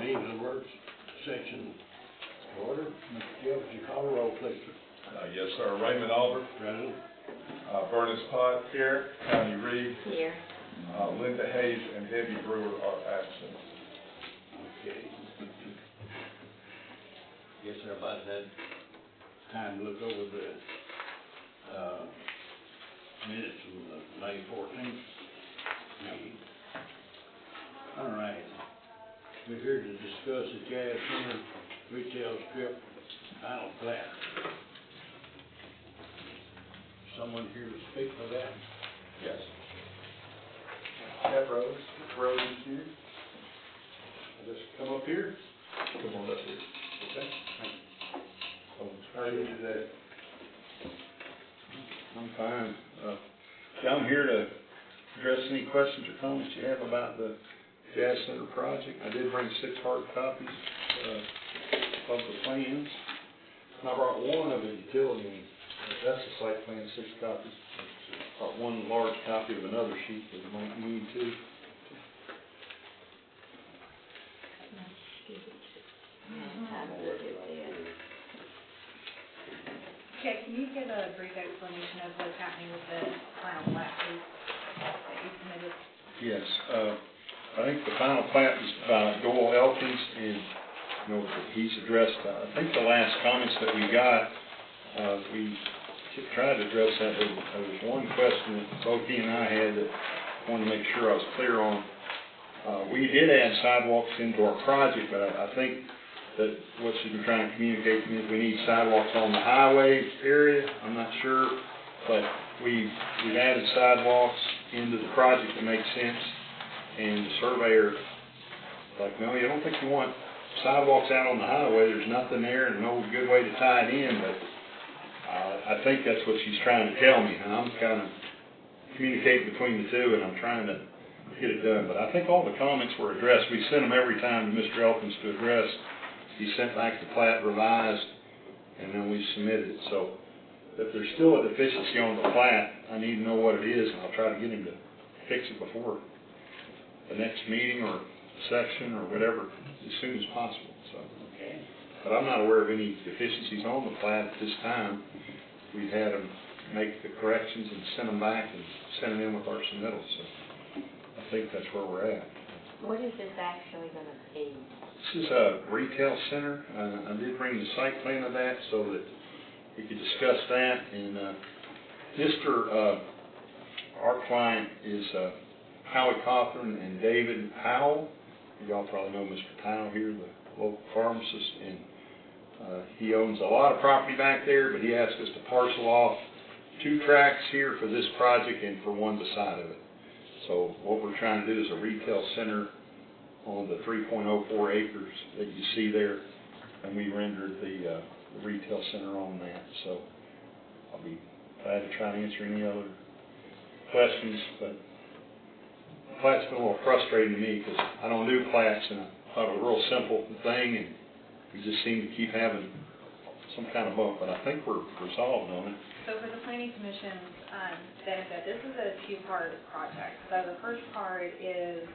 meeting of the work section order. Mr. Jeff, would you call the roll, please? Yes, sir. Raymond Albert. Present. Bernice Potts. Here. Connie Reed. Here. Linda Hayes and Debbie Brewer are absent. Okay. Guess everybody had time to look over the minutes from the May 14th meeting. All right. We're here to discuss the Jazz Center retail strip final plat. Someone here to speak for that? Yes. Pat Rose. Mr. Rose is here. Just come up here. Come on up here. Okay. How are you today? I'm fine. I'm here to address any questions or comments you have about the Jazz Center project. I did bring 6 hard copies of the plans. And I brought one of the utility. That's the site plan, 6 copies. Brought one large copy of another sheet that you might need too. Okay, can you give a brief explanation of what's happening with the final plat, please, that you submitted? Yes. I think the final plat was by Doyle Elkins, and he's addressed, I think the last comments that we got, we tried to address that. There was one question that both he and I had that I wanted to make sure I was clear on. We did add sidewalks into our project, but I think that what she's been trying to communicate to me is we need sidewalks on the highway area. I'm not sure, but we've added sidewalks into the project that makes sense. And the surveyor, like, no, you don't think you want sidewalks out on the highway. There's nothing there and no good way to tie it in, but I think that's what she's trying to tell me, and I'm kind of communicating between the two, and I'm trying to get it done. But I think all the comments were addressed. We sent them every time to Mr. Elkins to address. He sent back the plat revised, and then we submitted it. So if there's still a deficiency on the plat, I need to know what it is, and I'll try to get him to fix it before the next meeting or section or whatever, as soon as possible. So, Okay. but I'm not aware of any deficiencies on the plat at this time. We've had them make the corrections and send them back and send them in with our submittals. So I think that's where we're at. What is this actually going to be? This is a retail center. I did bring the site plan of that so that we could discuss that. And our client is Howie Cothran and David Powell. Y'all probably know Mr. Powell here, the local pharmacist, and he owns a lot of property back there, but he asked us to parcel off 2 tracts here for this project and for one beside of it. So what we're trying to do is a retail center on the 3.04 acres that you see there, and we rendered the retail center on that. So I'll be glad to try to answer any other questions, but the plat's been a little frustrating to me because I don't do plats, and I thought it was a real simple thing, and we just seem to keep having some kind of bump, but I think we're resolved on it. So for the Planning Commission's benefit, this is a 2-part project. So the first part is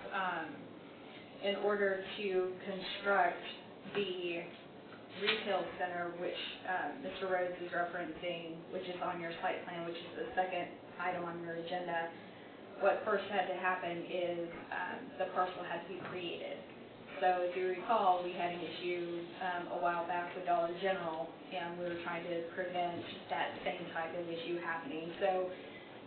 in order to construct the retail center, which Mr. Rhodes is referencing, which is on your site plan, which is the second item on your agenda. What first had to happen is the parcel had to be created. So if you recall, we had an issue a while back with Dollar General, and we were trying to prevent that same type of issue happening. So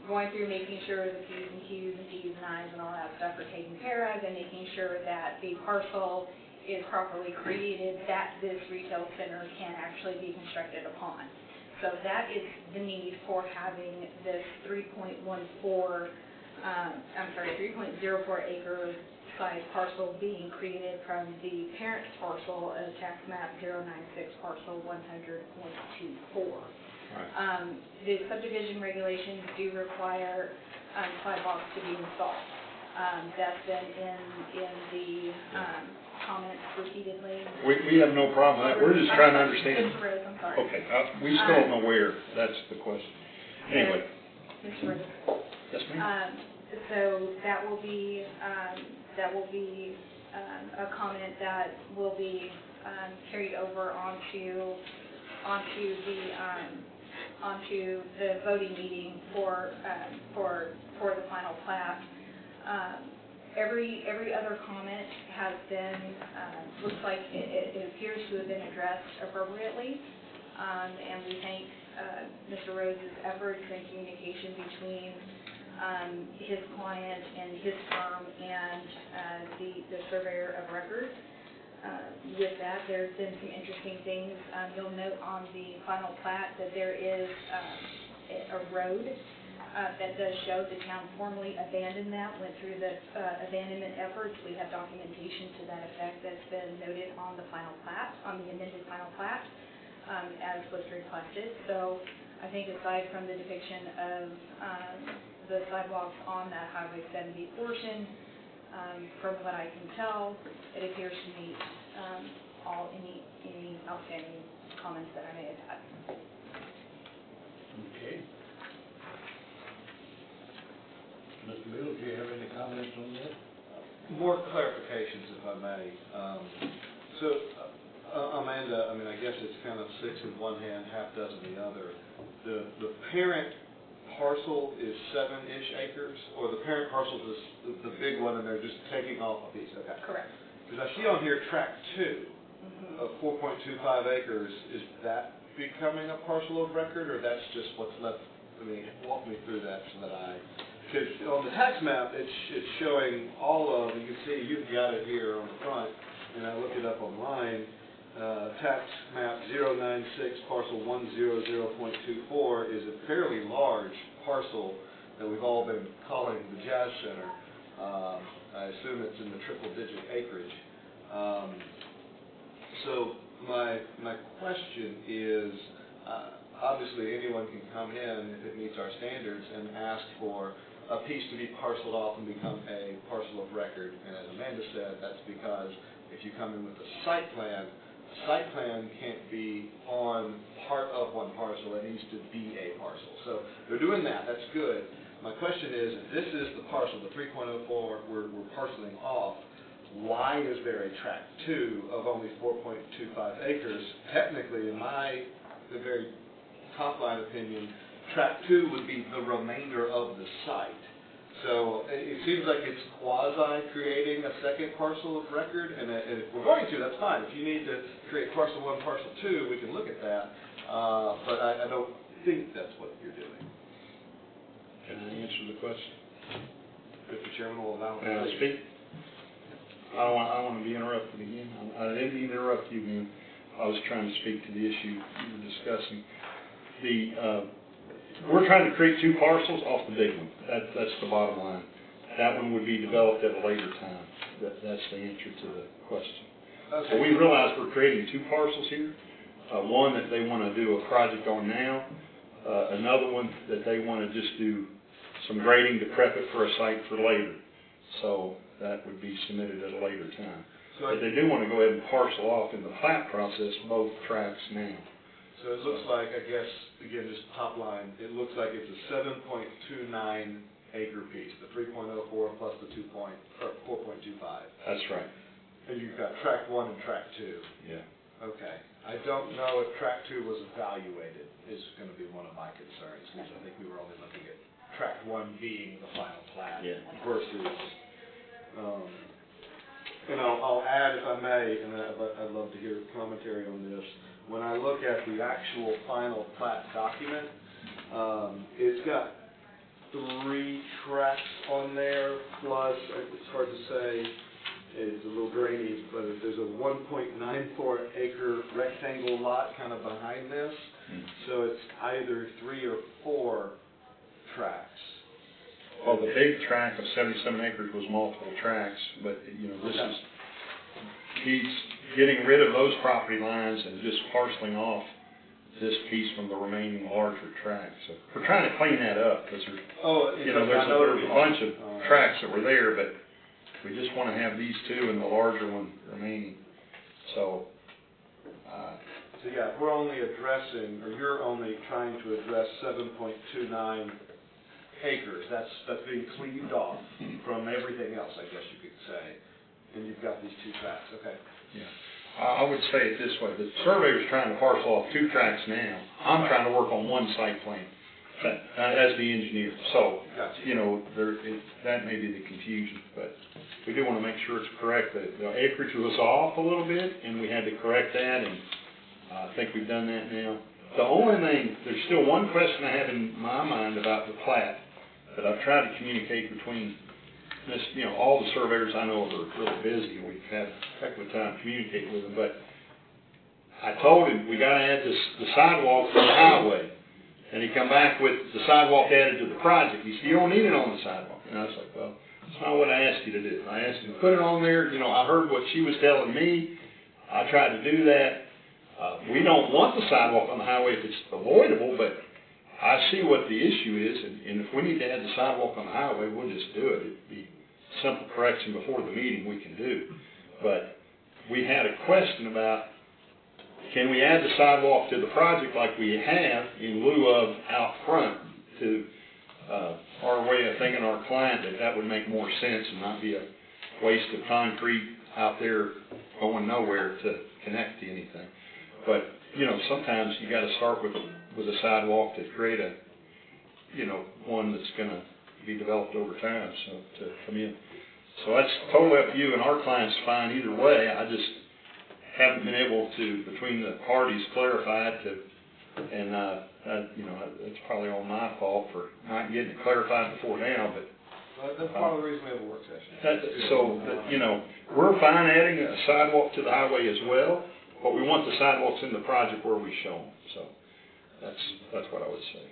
going through making sure the P's and Q's and D's and I's and all that stuff are taken care of, and making sure that the parcel is properly created, that this retail center can actually be constructed upon. So that is the need for having this 3.04 acre size parcel being created from the parent parcel of tax map 096 parcel 100.24. Right. The subdivision regulations do require sidewalks to be installed. That's been in the comments repeatedly. We have no problem with that. We're just trying to understand. Mr. Rose, I'm sorry. Okay, we still don't know where. That's the question. Anyway. Mr. Rose. Yes, ma'am. So that will be a comment that will be carried over onto the voting meeting for the final plat. Every other comment has been, looks like it appears to have been addressed appropriately, and we thank Mr. Rhodes' efforts and communication between his client and his firm and the surveyor of record. With that, there's been some interesting things. You'll note on the final plat that there is a road that does show the town formally abandoned that, went through the abandonment efforts. We have documentation to that effect that's been noted on the final plat, on the amended final plat, as was requested. So I think aside from the depiction of the sidewalks on that Highway 70 portion, from what I can tell, it appears to meet any outstanding comments that I may have had. Okay. Mr. Mills, do you have any comments on that? More clarifications, if I may. Amanda, I mean, I guess it's kind of 6 in one hand, half dozen in the other. The parent parcel is 7-ish acres, or the parent parcel is the big one, and they're just taking off a piece? Okay. Correct. Because I see on here tract 2 of 4.25 acres. Is that becoming a parcel of record, or that's just what's left? I mean, walk me through that so that because on the tax map, it's showing all of, you can see, you've got it here on the front, and I looked it up online. Tax map 096 parcel 100.24 is a fairly large parcel that we've all been calling the Jazz Center. I assume it's in the triple-digit acreage. So my question is, obviously anyone can come in if it meets our standards and ask for a piece to be parceled off and become a parcel of record. And as Amanda said, that's because if you come in with a site plan can't be on part of one parcel. It needs to be a parcel. So they're doing that. That's good. My question is, if this is the parcel, the 3.04 we're parceling off, why is there a tract 2 of only 4.25 acres? Technically, in the very top line opinion, tract 2 would be the remainder of the site. So it seems like it's quasi-creating a second parcel of record, and if we're going to, that's fine. If you need to create parcel 1, parcel 2, we can look at that, but I don't think that's what you're doing. Can I answer the question? If the chairman will allow me May I to speak? I don't want to be interrupted again. I didn't mean to interrupt you, man. I was trying to speak to the issue you were discussing. We're trying to create 2 parcels off the big one. That's the bottom line. That one would be developed at a later time. That's the answer to the question. Okay. So we realize we're creating 2 parcels here. One that they want to do a project on now. Another one that they want to just do some grading to prep it for a site for later. So that would be submitted at a later time. But they do want to go ahead and parcel off in the plat process both tracts now. So it looks like, I guess, again, just top line, it looks like it's a 7.29 acre piece, the 3.04 plus the 4.25. That's right. And you've got tract 1 and tract 2. Yeah. Okay. I don't know if tract 2 was evaluated, is going to be one of my concerns, because I think we were only looking at tract 1 being the final plat versus, and I'll add, if I may, and I'd love to hear commentary on this. When I look at the actual final plat document, it's got 3 tracts on there, plus, it's hard to say, it's a little grainy, but there's a 1.94 acre rectangle lot kind of behind this. So it's either 3 or 4 tracts. Well, the big tract of 77 acres was multiple tracts, but, he's getting rid of those property lines and just parceling off this piece from the remaining larger tracts. So we're trying to clean that up, because there's a bunch of tracts that were there, but we just want to have these 2 and the larger one remaining. So yeah, we're only addressing, or you're only trying to address 7.29 acres. That's being cleaved off from everything else, I guess you could say. and you've got these two tracks, okay. Yeah. I would say it this way, the surveyor's trying to parcel off 2 tracks now. I'm trying to work on one site plan, as the engineer. So, Gotcha. you know, that may be the confusion, but we do want to make sure it's correct. The acreage was off a little bit, and we had to correct that, and I think we've done that now. The only thing, there's still one question I have in my mind about the plat that I've tried to communicate between this, you know, all the surveyors I know are really busy. We've had a heck of a time communicating with them, but I told him we got to add the sidewalk to the highway. And he come back with the sidewalk added to the project. He said, you don't need it on the sidewalk. And I was like, well, that's not what I asked you to do. I asked him to put it on there. You know, I heard what she was telling me. I tried to do that. We don't want the sidewalk on the highway if it's avoidable, but I see what the issue is, and if we need to add the sidewalk on the highway, we'll just do it. It'd be simple correction before the meeting we can do. But we had a question about, can we add the sidewalk to the project like we have in lieu of out front to our way of thinking, our client, that would make more sense and not be a waste of concrete out there going nowhere to connect to anything. But, you know, sometimes you got to start with a sidewalk to create a, you know, one that's going to be developed over time, so to come in. So that's totally up to you, and our client's fine either way. I just haven't been able to, between the parties, clarify it to, and, you know, it's probably all my fault for not getting it clarified before now, but. Well, that's part of the reason we have a work session. So, you know, we're fine adding a sidewalk to the highway as well, but we want the sidewalks in the project where we show them. So that's what I would say.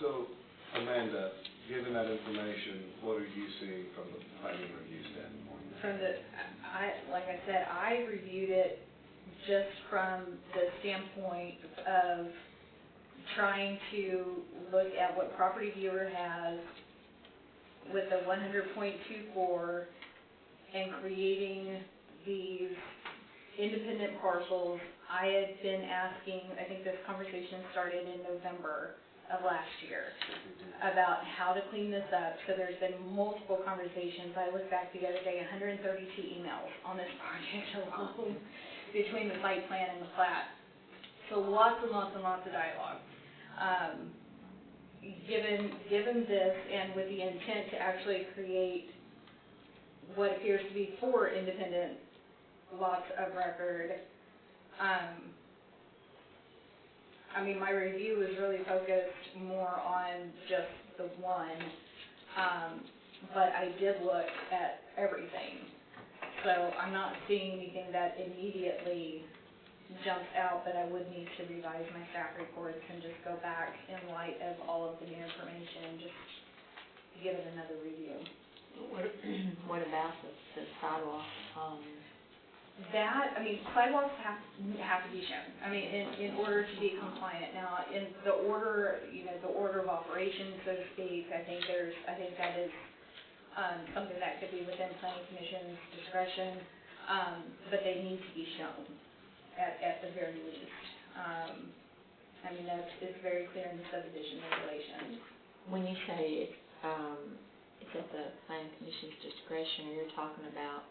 So, Amanda, given that information, what are you seeing from the planning review standpoint? Like I said, I reviewed it just from the standpoint of trying to look at what Property Viewer has with the 100.24 and creating these independent parcels. I had been asking, I think this conversation started in November of last year, about how to clean this up. So there's been multiple conversations. I looked back the other day, 132 emails on this project alone between the site plan and the plat. So lots and lots and lots of dialogue. Given this, and with the intent to actually create what appears to be 4 independent lots of record, I mean, my review was really focused more on just the one, but I did look at everything. So I'm not seeing anything that immediately jumps out, but I would need to revise my staff reports and just go back in light of all of the new information, just give it another review. What about the sidewalk? That, I mean, sidewalks have to be shown. I mean, in order to be compliant. Now, in the order, you know, the order of operations, so to speak, I think that is something that could be within Planning Commission's discretion, but they need to be shown at the very least. I mean, it's very clear in the subdivision regulations. When you say it's at the Planning Commission's discretion, or you're talking about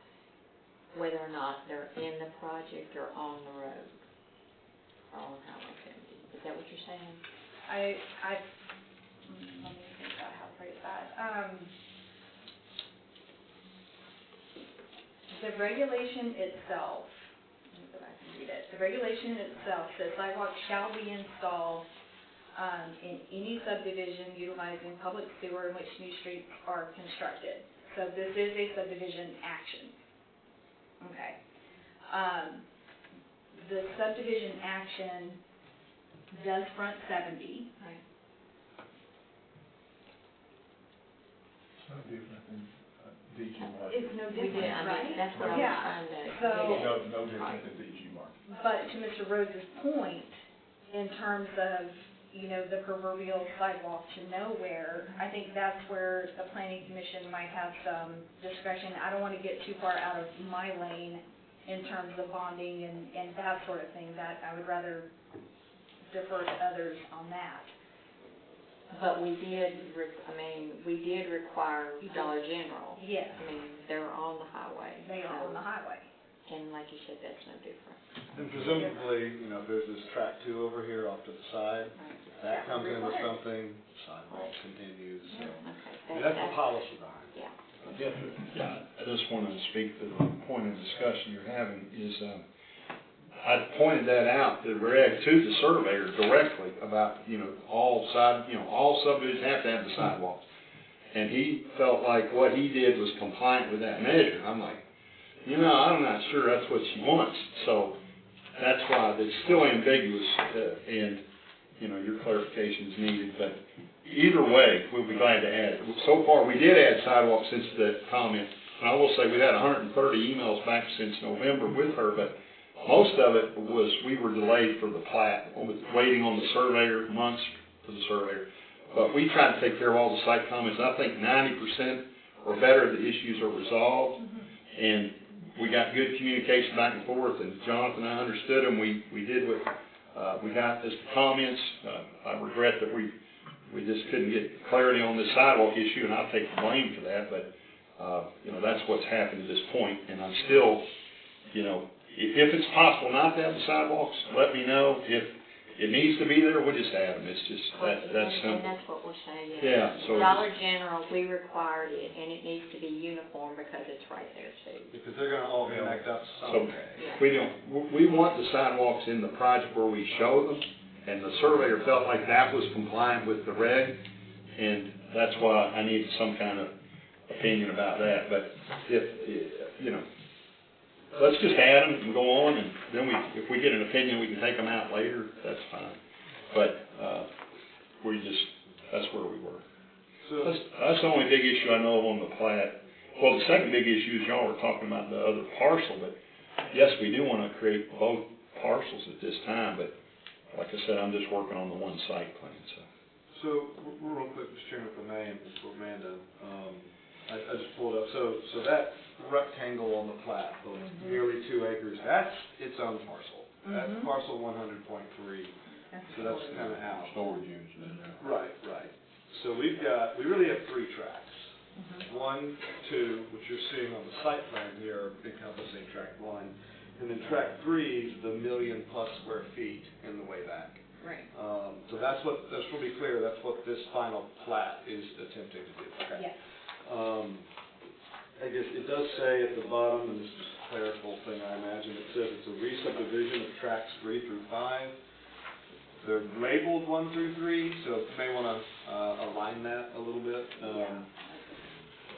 whether or not they're in the project or on the road, or on Highway 70. Is that what you're saying? Let me think about how to phrase that. The regulation itself, let me go back and read it. The regulation itself says sidewalks shall be installed in any subdivision utilizing public sewer in which new streets are constructed. So this is a subdivision action. Okay. The subdivision action does front 70. Right. It's no different than DG market. It's no different, I mean, right? that's what I was Yeah. trying to So- get at. No different than DG market. But to Mr. Rhodes' point, in terms of, you know, the proverbial sidewalk to nowhere, I think that's where the Planning Commission might have some discretion. I don't want to get too far out of my lane in terms of bonding and that sort of thing. That I would rather defer to others on that. But we did, we did require Dollar General. Yes, I mean, they're on the highway. they are on the highway. And like you said, that's no different. And presumably, you know, if there's this track 2 over here off to the side, if that comes in with something, sidewalk continues, so. I mean, that's the policy behind it. Yeah. Yes, sir. Yeah, I just want to speak to the point of discussion you're having is, I pointed that out to Greg, to the surveyor directly about, you know, all subdivisions have to have the sidewalks. And he felt like what he did was compliant with that measure. I'm like, you know, I'm not sure that's what she wants. So that's why it's still ambiguous, and, you know, your clarification is needed. But either way, we'll be glad to add it. So far, we did add sidewalks since the comment. And I will say we've had 130 emails back since November with her, but most of it was we were delayed for the plat, waiting on the surveyor, months for the surveyor. But we tried to take care of all the site comments. I think 90% or better of the issues are resolved. And we got good communication back and forth, and Jonathan and I understood them. We did what we got as the comments. I regret that we just couldn't get clarity on this sidewalk issue, and I'll take the blame for that. But you know, that's what's happened at this point. And I'm still, you know, if it's possible not to have the sidewalks, let me know. If it needs to be there, we'll just have them. It's just that's simple. And that's what we're saying. Yeah, so Dollar General, we required it, and it needs to be uniform because it's right there too. Because they're gonna all connect up So someday. we want the sidewalks in the project where we show them, and the surveyor felt like that was compliant with the reg, and that's why I need some kind of opinion about that. But if you know, let's just add them and go on, and then if we get an opinion, we can take them out later. That's fine. But that's where we were. So, That's the only big issue I know of on the plat. Well, the second big issue is y'all were talking about the other parcel, but yes, we do want to create both parcels at this time, but like I said, I'm just working on the one site plan, so real quick, Mr. Chairman, if I may, and for Amanda, I just pulled up, so that rectangle on the plat, the nearly 2 acres, that's its own parcel. That's parcel 100.3, so that's kind of out. Storage units in there. Right. So we really have 3 tracks. 1, 2, which you're seeing on the site plan here, encompassing track 1, and then track 3 is the 1 million+ square feet in the way back. Right. So that's to be clear, that's what this final plat is attempting to do. Okay. Yes. I guess it does say at the bottom, and this is a clerical thing, I imagine, it says it's a re-subdivision of tracks 3 through 5. They're labeled 1 through 3, so you may want to align that a little bit.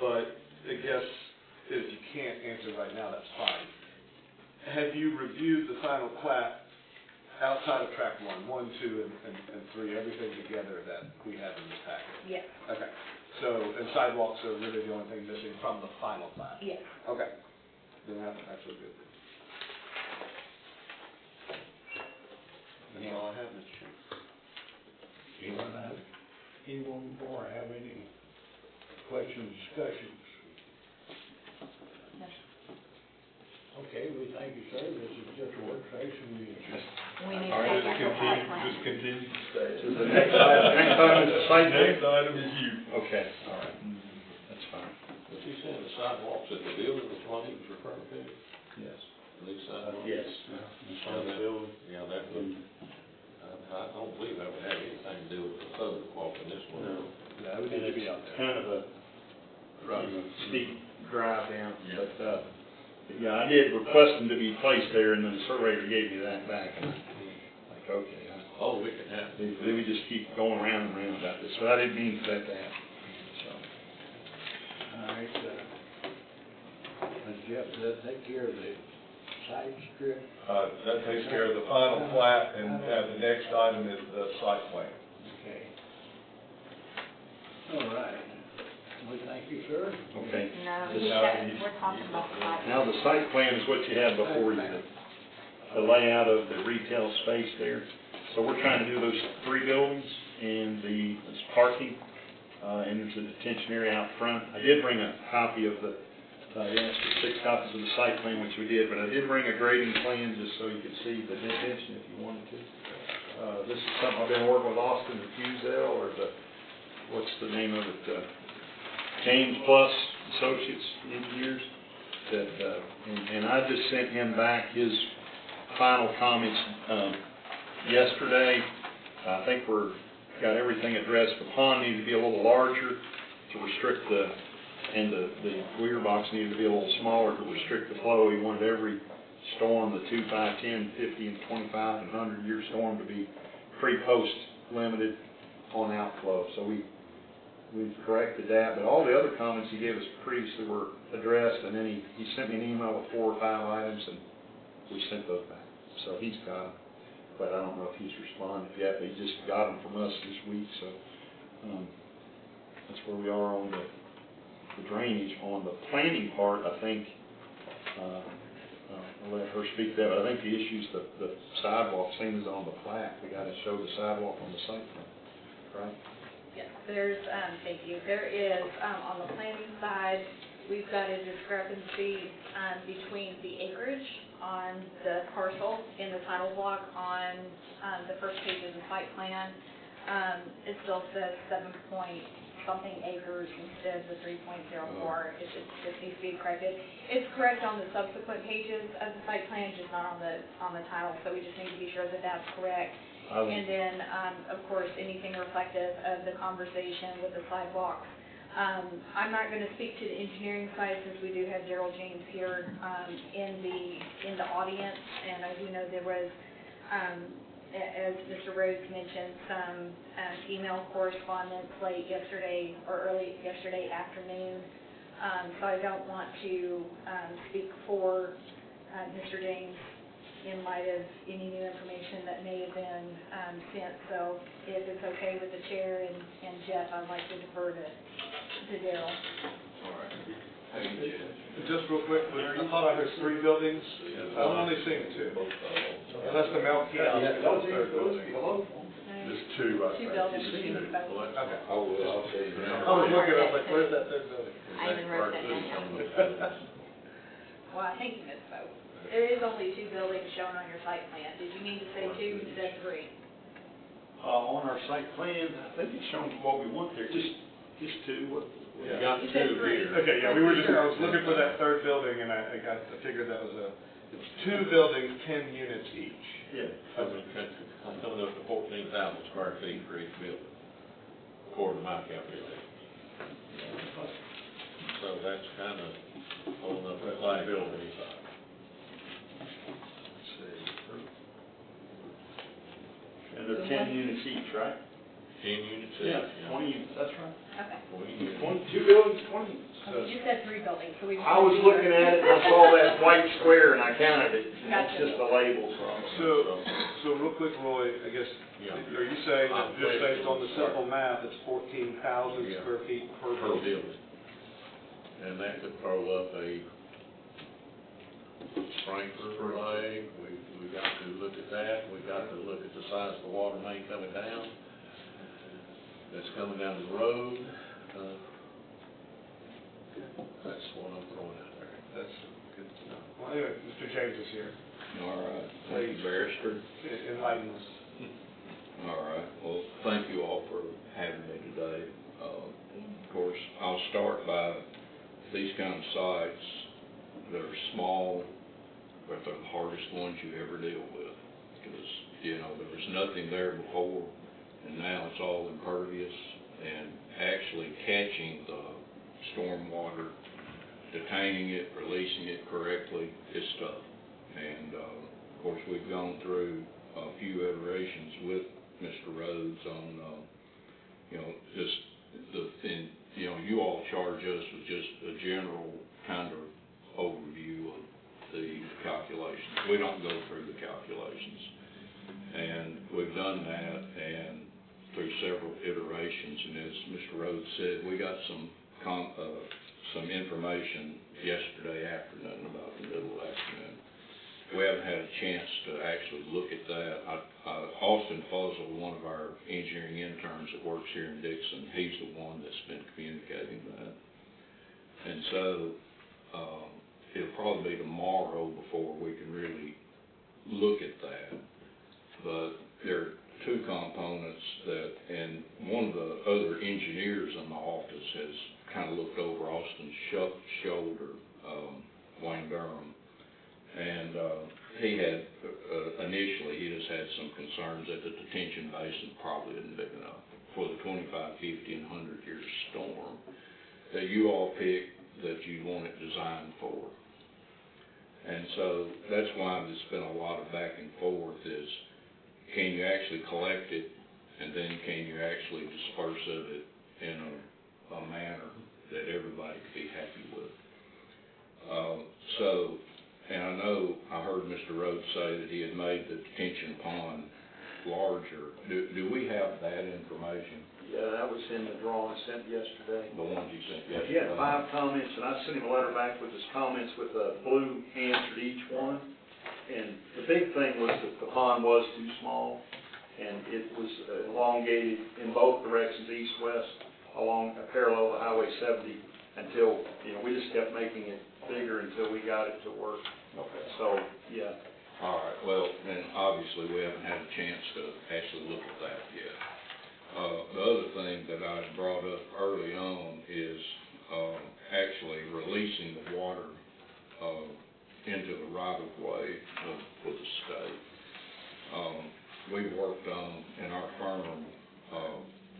But I guess if you can't answer right now, that's fine. Have you reviewed the final plat outside of track 1, 2, and 3, everything together that we have in this packet? Yes. Okay. So, and sidewalks are really the only thing missing from the final plat? Yes. Okay. Then that's a good thing. That's all I have, Mr. Chairman. Anyone more have any questions, discussions? Okay, we thank you, sir. This is just a work session. We need to All right, take out the site plan. just continue to stay. So the next item is the site plan? Next item is you. Okay, all right, that's fine. Was he saying the sidewalks at the building is what he was referring to? Yes. These sidewalks? Yes. On the building? Yeah, that would, I don't believe that would have anything to do with the public walking this one. No. Yeah, we need to be out there. Kind of a steep drive down, but, yeah, I did request them to be placed there, and then the surveyor gave me that back, and I'm like, okay. Oh, we can have. Then we just keep going around and around about this, so I didn't mean for that to happen, so. All right, Jeff, does that take care of the side strip? That takes care of the final plat, and the next item is the site plan. Okay. All right. We thank you, sir. Okay. No, This- we're talking about the site. Now, the site plan is what you have before you, the layout of the retail space there. So we're trying to do those 3 buildings and there's parking, and there's a detention area out front. I did bring a copy of you asked for 6 copies of the site plan, which we did, but I did bring a grading plan just so you could see the detention if you wanted to. This is something I've been working with Austin and Fusel, or the what's the name of it, James Plus Associates Engineers, that, and I just sent him back his final comments, yesterday. I think got everything addressed. The pond needs to be a little larger to restrict and the weir box needed to be a little smaller to restrict the flow. He wanted every storm, the 2, 5, 10, 50, and 25, and 100-year storm to be pre-post limited on outflow. So we've corrected that, but all the other comments he gave us previously were addressed, and then he sent me an email with 4 or 5 items, and we sent those back. So he's got them, but I don't know if he's responded yet, but he just got them from us this week, so that's where we are on the drainage. On the planning part, I think, I'll let her speak to that, but I think the issue's the sidewalk, same as on the plat. We gotta show the sidewalk on the site plan, right? Yes, there's, thank you, there is, on the planning side, we've got a discrepancy, between the acreage on the parcel in the title block on, the first page of the site plan. It still says 7-point-something acres instead of the 3.04. It needs to be corrected. It's correct on the subsequent pages of the site plan, just not on the title, so we just need to be sure that that's correct. And then, of course, anything reflective of the conversation with the sidewalks. I'm not going to speak to the engineering side since we do have Gerald James here in the audience, and I do know there was, as Mr. Rhodes mentioned, some email correspondence late yesterday or early yesterday afternoon. So I don't want to speak for Mr. James in light of any new information that may have been sent. So if it's okay with the chair and Jeff, I'd like to defer to Darrell. All right. Hey, Just real quick, I thought I heard 3 buildings. I'm only seeing 2. Unless the Mel Kiosk is the third building. There's 2 right Two there. buildings, you need both. Okay. I'll say I was looking, I was like, where's that third building? I even wrote that down. Well, I think you misspoke. There is only 2 buildings shown on your site plan. Did you mean to say 2 instead of 3? On our site plan, I think it's shown what we want there, just 2. We got You 2 said 3. here. Okay, yeah, I was looking for that third building, and I figured that was it's 2 buildings, 10 units each. Yeah. I'm coming up to 14,000 square feet for each building, according to my calculation. So that's kind of holding up that liability side. And they're 10 units each, right? 10 units each. Yeah, 20 units, that's right. Okay. 2 buildings, 20 units. You said 3 buildings, so we. I was looking at it and I saw that white square and I counted it. And that's just a label from. So real quick, Roy, I guess, Yeah. are you saying that just based on the simple math, it's 14,000 Yeah. square feet per Per building? building. And that could throw up a sprinkler leg. We got to look at that. We got to look at the size of the water main coming down. That's coming down the road. That's what I'm throwing out there. That's good to know. Well, anyway, Mr. James is here. All right, thank you, Barrister. Enlighten us. All right, well, thank you all for having me today. Of course, I'll start by these kind of sites that are small, but they're the hardest ones you ever deal with. Because, there was nothing there before, and now it's all impervious, and actually catching the storm water, detaining it, releasing it correctly is tough. And, of course, we've gone through a few iterations with Mr. Rhodes on, just you all charge us with just a general kind of overview of the calculations. We don't go through the calculations. And we've done that and through several iterations, and as Mr. Rhodes said, we got some information yesterday afternoon, about the middle of the afternoon. We haven't had a chance to actually look at that. Austin Fuzzle, one of our engineering interns that works here in Dixon, he's the one that's been communicating that. And so it'll probably be tomorrow before we can really look at that. But there are 2 components that, and one of the other engineering has kind of looked over Austin's shoulder, Wayne Durham. And he had, initially, he just had some concerns that the detention basin probably isn't big enough for the 25, 50, and 100-year storm that you all picked that you want it designed for. And so that's why there's been a lot of back and forth is, can you actually collect it, and then can you actually disperse of it in a manner that everybody could be happy with? And I know, I heard Mr. Rhodes say that he had made the detention pond larger. Do we have that information? Yeah, that was in the drawing sent yesterday. The ones you sent He yesterday? had 5 comments, and I sent him a letter back with his comments with a blue answer to each one. And the big thing was that the pond was too small, and it was elongated in both directions, east-west, along parallel to Highway 70, until, we just kept making it bigger until we got it to work. Okay. So, yeah. All right, well, and obviously we haven't had a chance to actually look at that yet. The other thing that I brought up early on is actually releasing the water into the right-of-way for the state. We've worked on, in our firm,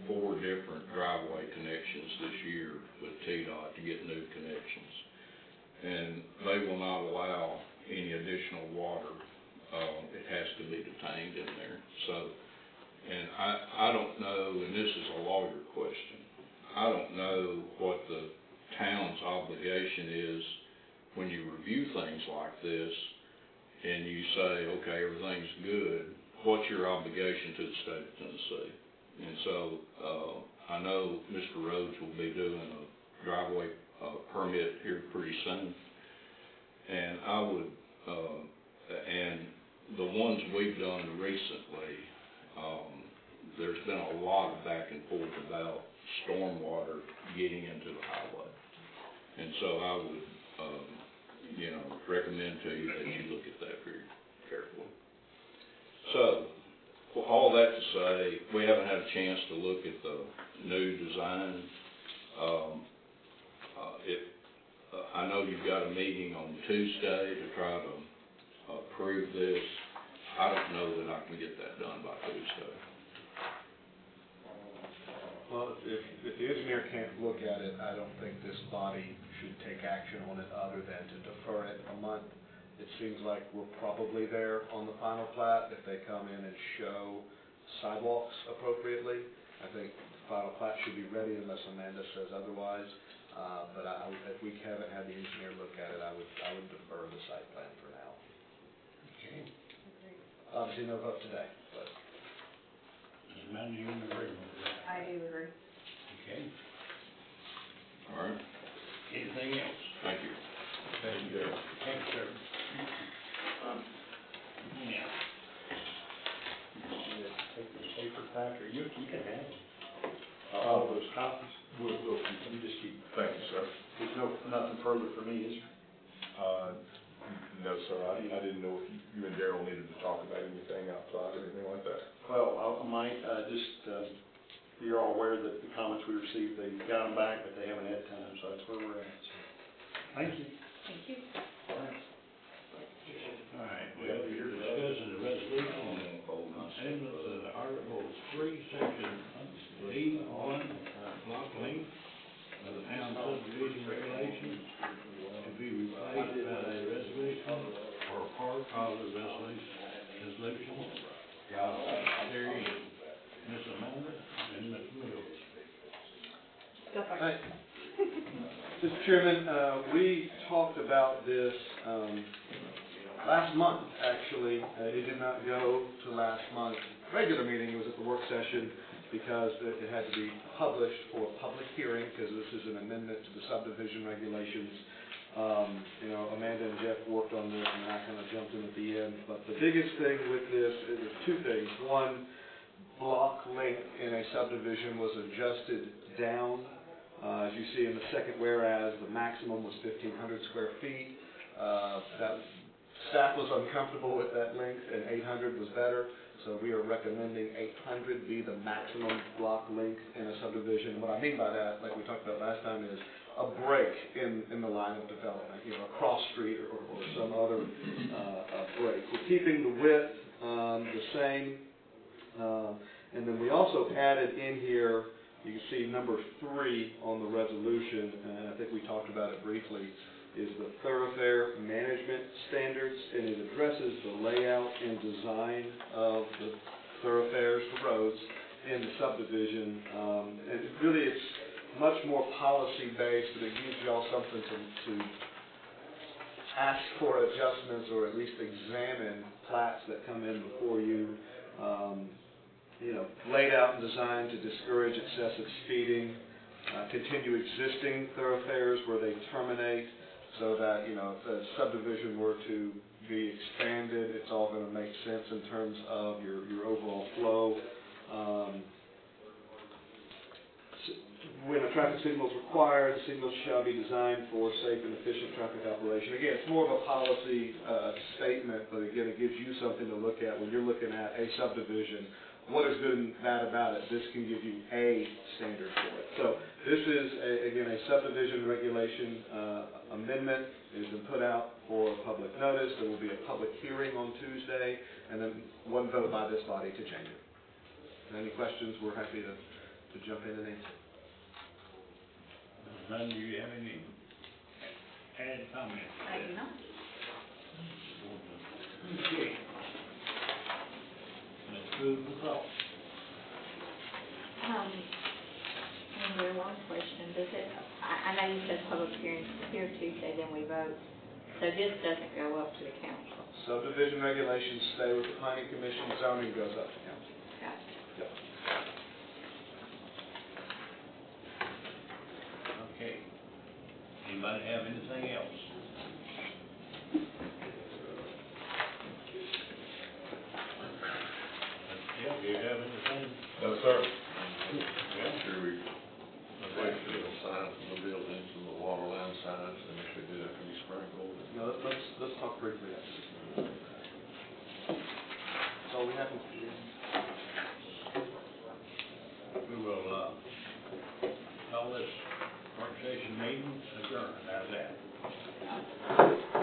4 different driveway connections this year with TDOT to get new connections. And they will not allow any additional water. It has to be detained in there. So, and I don't know, and this is a lawyer question, I don't know what the town's obligation is when you review things like this and you say, okay, everything's good, what's your obligation to the state of Tennessee? And so, I know Mr. Rhodes will be doing a driveway permit here pretty soon. And I would, and the ones we've done recently, there's been a lot of back and forth about stormwater getting into the highway. And so I would, recommend to you that you look at that very carefully. So, well, all that to say, we haven't had a chance to look at the new design. I know you've got a meeting on Tuesday to try to approve this. I don't know that I can get that done by Tuesday. Well, if the engineer can't look at it, I don't think this body should take action on it other than to defer it a month. It seems like we're probably there on the final plat if they come in and show sidewalks appropriately. I think the final plat should be ready unless Amanda says otherwise. But if we haven't had the engineer look at it, I would defer the site plan for now. Okay. Obviously no vote today, but. Does Amanda, you agree with that? I do agree. Okay. All right? Anything else? Thank you. Thank you, sir. Thanks, sir. Yeah. Take the paper pack, or you can have them. All those copies. We'll You just keep. thank you, sir. There's nothing further for me, is there? No, sir, I didn't know if you and Darrell needed to talk about anything outside or anything like that. Well, I might, you're all aware that the comments we received, they got them back, but they haven't had time, so that's where we're at. So, thank you. Thank you. All right, well, we're discussing the resolution on amendment to Article 3, Section D1, block length of the town subdivision regulations to be replaced by a resolution or part of the resolution. There is Ms. Amanda and Ms. Mills. Go for Hi. it. Mr. Chairman, we talked about this last month, actually. It did not go to last month's regular meeting. It was at the work session because it had to be published for a public hearing because this is an amendment to the subdivision regulations. Amanda and Jeff worked on this and I kind of jumped in at the end. But the biggest thing with this is two things. One, block length in a subdivision was adjusted down. As you see in the second whereas, the maximum was 1,500 square feet. That Staff was uncomfortable with that length, and 800 was better, so we are recommending 800 be the maximum block length in a subdivision. What I mean by that, like we talked about last time, is a break in the line of development, you know, a cross street or some other break. We're keeping the width the same, and then we also added in here, you can see number 3 on the resolution, and I think we talked about it briefly, is the thoroughfare management standards, and it addresses the layout and design of the thoroughfares, the roads, in the subdivision. And really, it's much more policy-based, but it gives y'all something to ask for adjustments or at least examine plats that come in before you. You know, laid out and designed to discourage excessive speeding, continue existing thoroughfares where they terminate, so that, you know, if the subdivision were to be expanded, it's all going to make sense in terms of your overall flow. When a traffic signal is required, the signal shall be designed for safe and efficient traffic operation. Again, it's more of a policy statement, but again, it gives you something to look at when you're looking at a subdivision. What is good and bad about it? This can give you a standard for it. So this is, again, a subdivision regulation amendment. It has been put out for public notice. There will be a public hearing on Tuesday, and then one vote by this body to change it. Any questions, we're happy to jump in and answer. None, do you have any added comments? I do not. Okay. Let's move the call. And there one question, does it, I know you said public hearing here Tuesday, then we vote, so this doesn't go up to the council? Subdivision regulations stay with the planning commission, zoning goes up to council. Gotcha. Yep. Okay. Anybody have anything else? Yeah, do you have anything? No, sir. Yeah. Sure, we, wait for the signs from the buildings and the water line signs, and if they do that, can be sprinkled. No, let's talk briefly after this. That's all we have. We will, call this work session meeting adjourned. How's that?